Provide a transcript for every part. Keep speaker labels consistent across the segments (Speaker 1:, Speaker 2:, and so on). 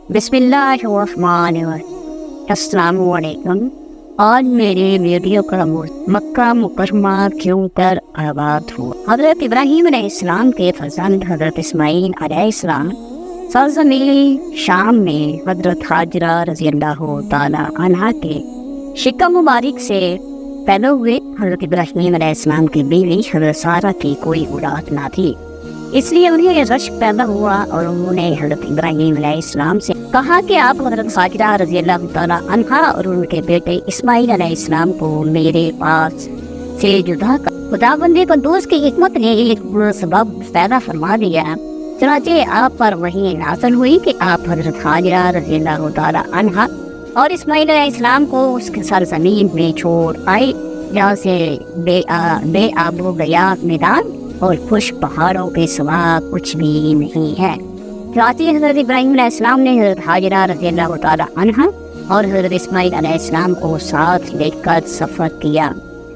Speaker 1: बिस्मिल्लाहिर्रहमानिर्रहीम। अस्सलामु अलैकुम। आज मेरे वीडियो का मक्का मुकरमा क्यों पर आबाद हुआ। हज़रत इब्राहीम अलैहिस्सलाम के फर्जंद हज़रत इस्माईल अलैहिस्सलाम सरज़मीन शाम में हज़रत हाजरा रज़ियल्लाहु ताला अन्हा के शिकम मुबारक से पैदा हुए। हज़रत इब्राहीम अलैहिस्सलाम की बीवी हज़रत सारा की कोई औलाद ना थी, इसलिए उन्हें ये रश्क पैदा हुआ और उन्होंने हज़रत इब्राहीम अलैहिस्सलाम से कहा कि आप हज़रत हाजरा रज़ियल्लाहु ताला अन्हा और उनके बेटे इस्माईल अलैहिस्सलाम को मेरे पास से जुदा कर। खुदाबंदी को दोस्त की हिकमत ने एक सबब पैदा फरमा दिया। चनाचे आप पर वही नाज़िल हुई कि आप हज़रत हाजरा रज़ियल्लाहु ताला अन्हा और इस्माईल अलैहिस्सलाम को उसके सरज़मीन में छोड़ आए, जहाँ से बेआबो गया मैदान और खुश पहाड़ों के सिवा कुछ भी नहीं है। चनाचे हज़रत इब्राहीम अलैहिस्सलाम ने हज़रत हाजरा रज़ियल्लाहु ताला अन्हा और हज़रत इस्माईल अलैहिस्सलाम को साथ लेकर सफ़र किया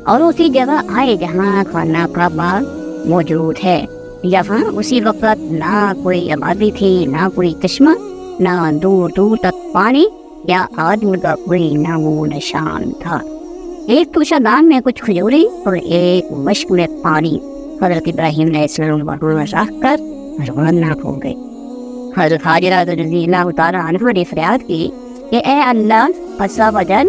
Speaker 1: और उसी जगह आए जहाँ खाना काबा मौजूद है। यहाँ उसी वक़्त ना कोई आबादी थी, ना कोई चश्मा, ना दूर दूर तक पानी या आदमी का कोई नामो निशान था। एक तुशादान में कुछ खजूरी और एक मश्क में पानी हज़रत इब्राहीम अलैहिस्सलाम रख कर रवाना हो गए। हज़रत हाजरा रज़ियल्लाहु ताला अन्हा ने फरियाद की कि ए अल्लाह फसा वजन,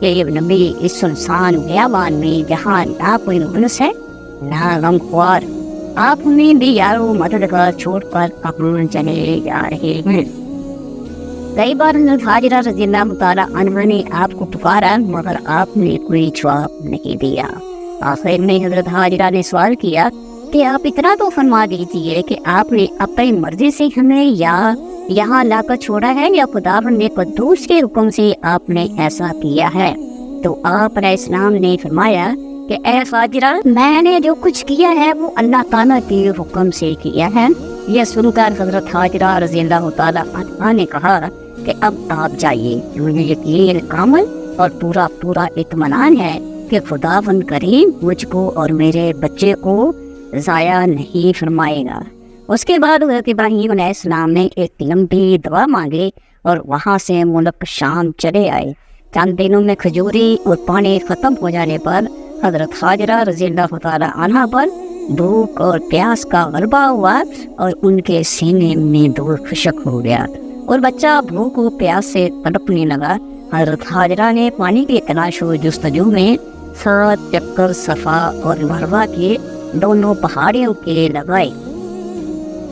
Speaker 1: ये नबी इस सुनसान बियाबान में जहाँ ना कोई मुनस है ना गमख्वार, आप हमें भी यारो मददगार छोड़कर कहाँ चले जा रहे हैं। कई बार हज़रत हाजरा रज़ियल्लाहु ताला अन्हा ने आपको पुकारा मगर आपने कोई जवाब नहीं दिया। आखिर में हज़रत हाजरा ने सवाल किया कि आप इतना तो फरमा दीजिए कि आपने अपनी मर्जी से हमें यहाँ लाकर छोड़ा है या खुदावंद ने कुद्दूस के हुक्म से आपने ऐसा किया है। तो आप अलैहिस्सलाम ने फरमाया कि ए हाजरा, मैंने जो कुछ किया है वो अल्लाह ताला के हुक्म से किया है। यह सुनकर हज़रत हाजरा रज़ियल्लाहु ताला अन्हा ने कहा कि अब आप जाइए, मुझे यकीन कामिल और पूरा इत्मीनान है कि खुदावंद करीम मुझको और मेरे बच्चे को ज़ाया नहीं फरमाएगा। उसके बाद हज़रत इब्राहीम अलैहिस्सलाम ने एक लंबी दुआ मांगी और वहाँ से मुल्क शाम चले आए। चंद दिनों में खजूरी और पानी ख़त्म हो जाने पर हज़रत हाजरा रज़ियल्लाहु ताला अन्हा पर भूख और प्यास का गलबा हुआ और उनके सीने में दूध खुशक हो गया और बच्चा भूख और प्यास से तड़पने लगा। हज़रत हाजरा ने पानी की तलाश और जुस्तजू में 7 चक्कर सफ़ा और मरवा के दोनों पहाड़ियों के लगाए,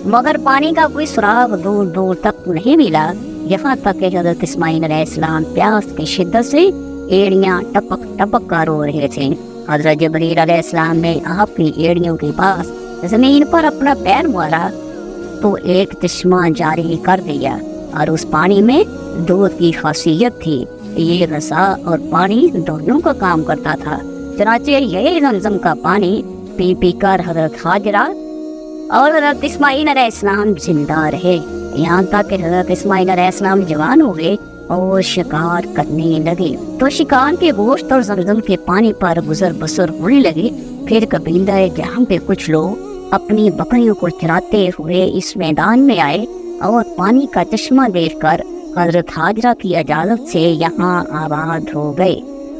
Speaker 1: मगर पानी का कोई सुराग दूर दूर तक नहीं मिला। यहाँ तक कि हज़रत इस्माईल अलैहिस्सलाम प्यास की शिद्दत से एड़ियाँ टपक कर रो रहे थे। हज़रत जबरील अलैहिस्सलाम ने आपकी एड़ियों के पास ज़मीन पर अपना पैर मारा तो एक चश्मा जारी कर दिया और उस पानी में दूध की खासियत थी। ये गज़ा और पानी दोनों का काम करता था। चनाचे यही ज़मज़म का पानी पी कर हज़रत हाजरा और हज़रत इस्माईल अलैहिस्सलाम जिंदा रहे। यहाँ तक कि हज़रत इस्माईल अलैहिस्सलाम जवान हो गए और शिकार करने लगे तो शिकार के गोश्त और ज़मज़म के पानी पर गुजर बसर होने लगे। फिर कबीला जहाँ पे कुछ लोग अपनी बकरियों को चराते हुए इस मैदान में आए और पानी का चश्मा देखकर हज़रत हाजरा की इजाज़त से यहाँ आबाद हो गए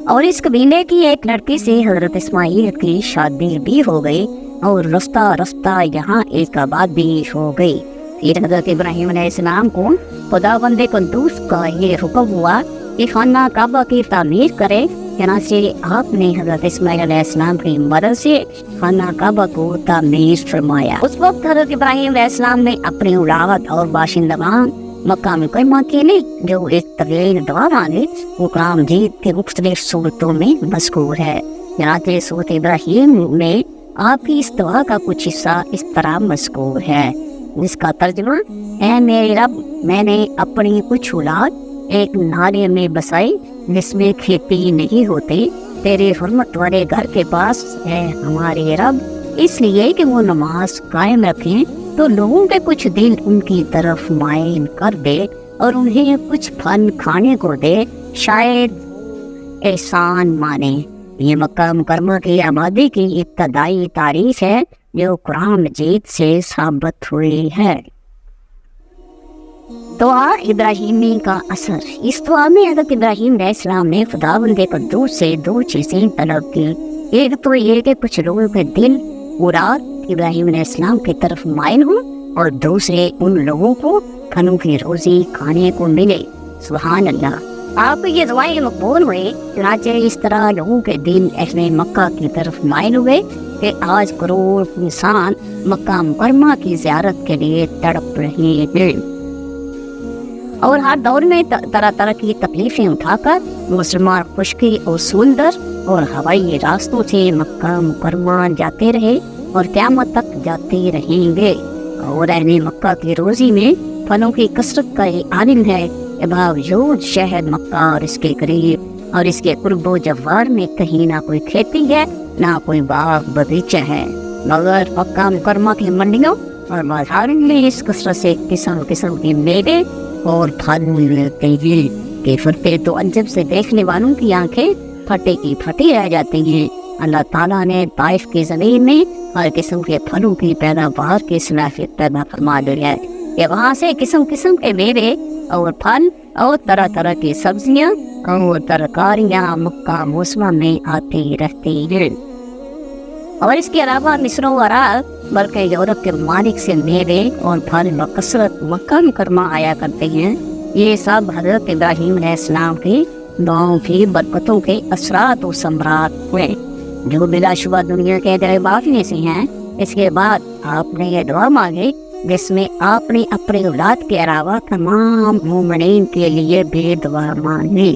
Speaker 1: और इस कबीले की एक लड़की से हज़रत इस्माईल की शादी भी हो गई और रफ्ता रफ्ता यहाँ एक आबादी हो गई। फिर हज़रत इब्राहीम अलैहिस्सलाम को खुदावंद कुद्दूस का ये हुक्म हुआ कि खाना काबा की तामीर करे। चनाचे आपने हज़रत इस्माईल अलैहिस्सलाम की मदद से खाना काबा को तामीर फरमाया। उस वक्त हज़रत इब्राहीम अलैहिस्सलाम ने अपनी औलाद और बाशिंदगान मक्का मुकरमा के लिए जो एक तवील दुआ मांगे वो काम जीत के मुख्तलिफ सूरतों में मज़कूर है। चनाचे सूरत इब्राहीम में आपकी इस दुआ का कुछ हिस्सा इस तरह मज़कूर है, जिसका तर्जुमा है, मेरे रब, मैंने अपनी कुछ औलाद एक नाले में बसाई जिसमें खेती नहीं होती, तेरे हुर्मत वाले घर के पास है हमारे रब, इसलिए कि वो नमाज कायम रखें तो लोगों के कुछ दिल उनकी तरफ माइल कर दे और उन्हें कुछ फल खाने को दे, शायद एहसान माने। ये मक्का मुकरमा की आबादी की इब्तदाई तारीख है जो कुरान मजीद से साबित हुई है। दुआ इब्राहिमी का असर। इस दुआ में हज़रत इब्राहीम अलैहिस्सलाम ने खुदावंद कुद्दूस से दो चीज़ें तलब की। एक तो ये कि कुछ लोगों के दिल मुराद इब्राहीम अलैहिस्सलाम की तरफ माइल हों, और दूसरे उन लोगों को फलों की रोज़ी खाने को मिले। सुभान अल्लाह। आप ये दुआएं मकबूल हुए, चुनांचे इस तरह लोगों के दिल अहले मक्का की तरफ माइल हुए कि आज करोड़ इंसान मक्का मुकरमा की ज़ियारत के लिए तड़प रहे हैं। और हर दौर में तरह तरह की तकलीफें उठाकर मुसलमान खुशकी और सुंदर और हवाई रास्तों से मक्का मुकरमा जाते रहे और क़यामत तक जाते रहेंगे। और अहले मक्का की रोज़ी में फलों की कसरत का ये आलिम है कि बावजूद शहर मक्का और इसके करीब और इसके कुर्बो जवार में कहीं ना कोई खेती है, ना कोई बाग बगीचा है, मगर मक्का मुकरमा की मंडियों और बाजार में इस कसरत से किस्म किस्म के मेवे और फल मिलते हैं कि फटे तो अजब से देखने वालों की आंखें फटे की फटी रह जाती हैं। अल्लाह ताला ने ताइफ की ज़मीन में हर किस्म के फलों की पैदावार की सलाहियत पैदा फरमा दी है कि वहाँ से किस्म किस्म के मेवे और फल और तरह तरह की सब्जियाँ और तरकारियाँ मक्का मौसम में आती रहती हैं। और इसके अलावा मिस्र और अरब बल्कि यूरोप के ममालिक से मेवे और फल बकसरत मक्का मुकरमा आया करते हैं। ये सब हज़रत इब्राहीम अलैहिस्सलाम की दुआओं की बरकतों के असरात और समरात हुए, जो बिलाशुबा दुनिया के दरबार में से हैं। इसके बाद आपने ये दुआ मांगी जिसमें आपने अपने औलाद के अलावा तमाम मोमिनीन के लिए भी दुआ मांगी,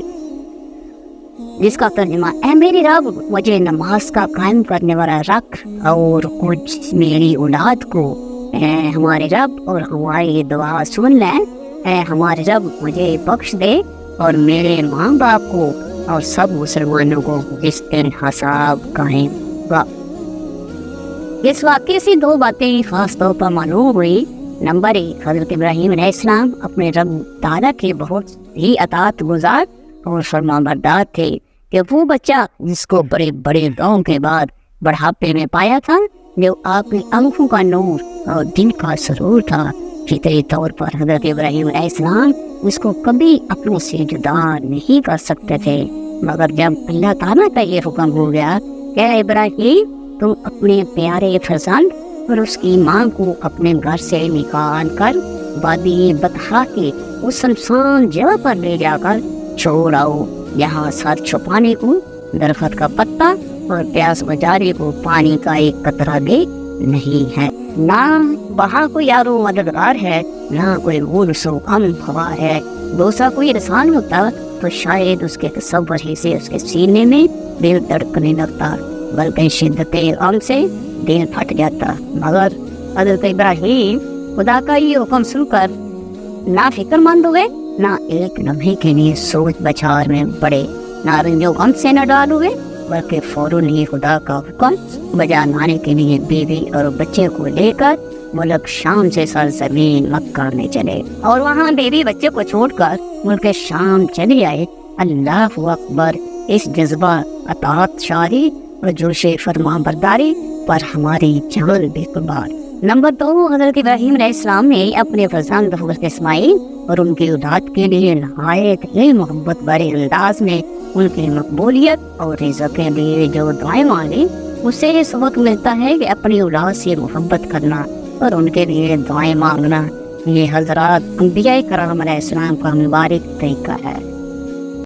Speaker 1: जिसका तर्जुमा है मेरी रब मुझे नमाज का कायम करने वाला रख और कुछ मेरी औलाद को हमारे रब और हमारी दुआ सुन ले। हमारे रब मुझे बख्श दे और मेरे माँ बाप को और सब मुसलमानों को जिस दिन हिसाब कायम हुआ। इस वाक़े से दो बातें खास तौर पर मालूम हुई। नंबर 1, हज़रत इब्राहीम अलैहिस्सलाम अपने रब ताला के बहुत ही अतात गुजार और फरमाबरदार थे कि वो बच्चा जिसको बड़े बड़े गाँव के बाद बढ़ापे में पाया था, जो आपकी आंखों का नूर और दिल का सरूर था, फितरी तौर पर हज़रत इब्राहीम अलैहिस्सलाम उसको कभी अपनों से जुदा नहीं कर सकते थे। मगर जब अल्लाह ताला का ये हुक्म हो गया कि इब्राहीम तुम अपने प्यारे फरजंद और उसकी माँ को अपने घर से निकाल कर वादी बतहा के उस सुनसान जगह पर ले जाकर छोड़ आओ, यहाँ सर छुपाने को दरख्त का पत्ता और प्यास बुझाने को पानी का एक कतरा भी नहीं है, ना वहाँ कोई यारो मददगार है, ना कोई गुरसो अम हवा है। दूसरा कोई इंसान होता तो शायद उसके तसव्वुर ही से उसके सीने में दिल धड़कने लगता, बल्कि शिद्दत गम से दिल फट जाता। मगर हज़रत इब्राहीम खुदा का ये हुक्म सुनकर ना फिक्रमंद हुए, ना एक लम्हे के लिए सोच बचार में पड़े, ना रंजो गम से न डाल हुए, बल्कि फौरन ही खुदा का हुक्म बजा लाने के लिए बीवी और बच्चे को लेकर मुल्क शाम से सरजमीन मक्का में चले और वहाँ बीवी बच्चे को छोड़कर मुल्क शाम चले आए। अल्लाह अकबर। इस जज्बा अतात शाही और जोशे फरमा बरदारी पर हमारी जान बेकुर्बान। नंबर 2, हज़रत इब्राहीम अलैहिस्सलाम ने अपने फरजंद हज़रत इस्माईल और उनकी औलाद के लिए नहायत ही मोहब्बत भरे अंदाज में उनकी मकबूलियत और रिज़्क़ के लिए जो दुआएं मांगी, उससे ये सबक मिलता है कि अपनी औलाद से मोहब्बत करना और उनके लिए दुआएं मांगना ये हज़रात अंबिया कराम अलैहिस्सलाम का मुबारक तरीका है।